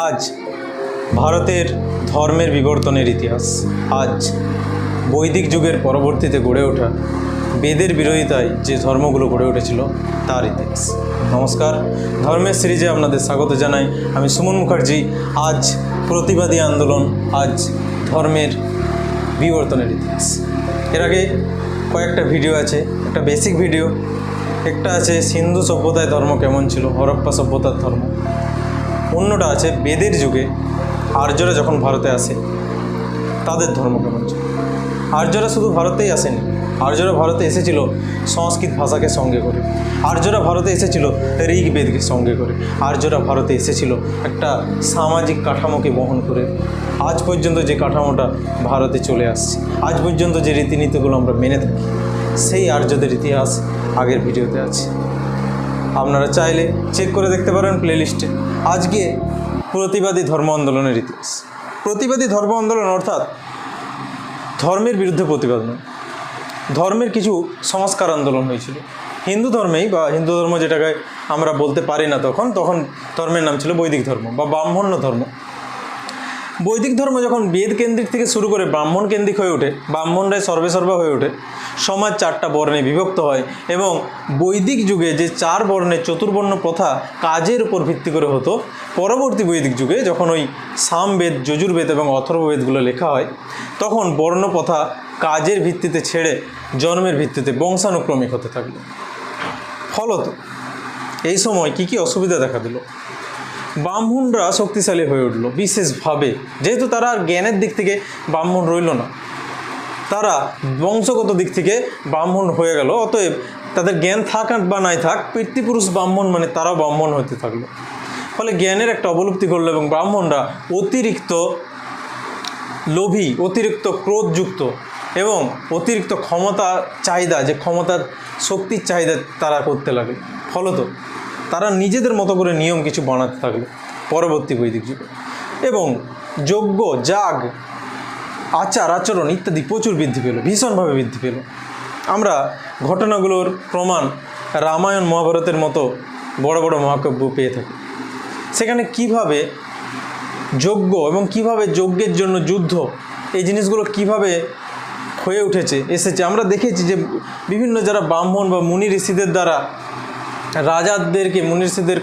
আজ ভারতের ধর্মের বিবর্তনের ইতিহাস। আজ বৈদিক যুগের পরবর্তীতে গড়ে ওঠা বেদের বিরোধিতায় যে ধর্মগুলো গড়ে উঠেছিল তার ইতিহাস। নমস্কার, ধর্মের সিরিজে আপনাদের স্বাগত জানাই। আমি সুমন মুখার্জি। আজ প্রতিবাদী আন্দোলন, আজ ধর্মের বিবর্তনের ইতিহাস। এর আগে কয়েকটা ভিডিও আছে, একটা বেসিক ভিডিও, একটা আছে সিন্ধু সভ্যতায় ধর্ম কেমন ছিল, হরপ্পা সভ্যতার ধর্ম। অন্যটা আছে বেদের যুগে আর্যরা যখন ভারতে আসে তাদের ধর্ম কেমন ছিল। আর্যরা শুধু ভারতেই আসেনি, আর্যরা ভারতে এসেছিল সংস্কৃত ভাষাকে সঙ্গে করে, আর্যরা ভারতে এসেছিল ঋগ্বেদকে সঙ্গে করে, আর্যরা ভারতে এসেছিল একটা সামাজিক কাঠামোকে বহন করে। আজ পর্যন্ত যে কাঠামোটা ভারতে চলে আসছে, আজ পর্যন্ত যে রীতিনীতিগুলো আমরা মেনে থাকি, সেই আর্যদের ইতিহাস আগের ভিডিওতে আছে। আপনারা চাইলে চেক করে দেখতে পারেন প্লেলিস্টে। আজকে প্রতিবাদী ধর্ম আন্দোলনের ইতিহাস। প্রতিবাদী ধর্ম আন্দোলন অর্থাৎ ধর্মের বিরুদ্ধে প্রতিবাদ নয়, ধর্মের কিছু সংস্কার আন্দোলন হয়েছিল হিন্দু ধর্মেই, বা হিন্দু ধর্ম যেটাকে আমরা বলতে পারি না তখন ধর্মের নাম ছিল বৈদিক ধর্ম বা ব্রাহ্মণ্য ধর্ম। বৈদিক ধর্ম যখন বেদ কেন্দ্রিক থেকে শুরু করে ব্রাহ্মণ কেন্দ্রিক হয়ে ওঠে, ব্রাহ্মণরাই সর্বেসর্বা হয়ে ওঠে, সমাজ চারটা বর্ণে বিভক্ত হয় এবং বৈদিক যুগে যে চার বর্ণের চতুর্বর্ণ প্রথা কাজের উপর ভিত্তি করে হতো, পরবর্তী বৈদিক যুগে যখন ওই সামবেদ, যজুর্বেদ এবং অথর্ববেদগুলো লেখা হয়, তখন বর্ণ প্রথা কাজের ভিত্তিতে ছেড়ে জন্মের ভিত্তিতে বংশানুক্রমিক হতে থাকলো। ফলত এই সময় কী কী অসুবিধা দেখা দিল? ব্রাহ্মণরা শক্তিশালী হয়ে উঠল বিশেষভাবে, যেহেতু তারা আর জ্ঞানের দিক থেকে ব্রাহ্মণ রইল না, তারা বংশগত দিক থেকে ব্রাহ্মণ হয়ে গেল। অতএব তাদের জ্ঞান থাক বা নাই থাক, পিতৃপুরুষ ব্রাহ্মণ মানে তারাও ব্রাহ্মণ হতে থাকলো। ফলে জ্ঞানের একটা অবলুপ্তি করলো এবং ব্রাহ্মণরা অতিরিক্ত লোভী, অতিরিক্ত ক্রোধযুক্ত এবং অতিরিক্ত ক্ষমতার চাহিদা, যে ক্ষমতার শক্তির চাহিদা তারা করতে লাগলো। ফলত তারা নিজেদের মতো করে নিয়ম কিছু বানাতে থাকলো পরবর্তী বৈদিক যুগে, এবং যজ্ঞ, যাগ, আচার আচরণ ইত্যাদি প্রচুর বৃদ্ধি পেল, ভীষণভাবে বৃদ্ধি পেল। আমরা ঘটনাগুলোর প্রমাণ রামায়ণ, মহাভারতের মতো বড় বড় মহাকাব্য পেয়ে থাকি। সেখানে কিভাবে যজ্ঞ এবং কিভাবে যজ্ঞের জন্য যুদ্ধ, এই জিনিসগুলো কিভাবে হয়ে উঠেছে, এসেছে। আমরা দেখেছি যে বিভিন্ন যারা ব্রাহ্মণ বা মুনি ঋষিদের দ্বারা রাজাদেরকে, মুনি ঋষিদের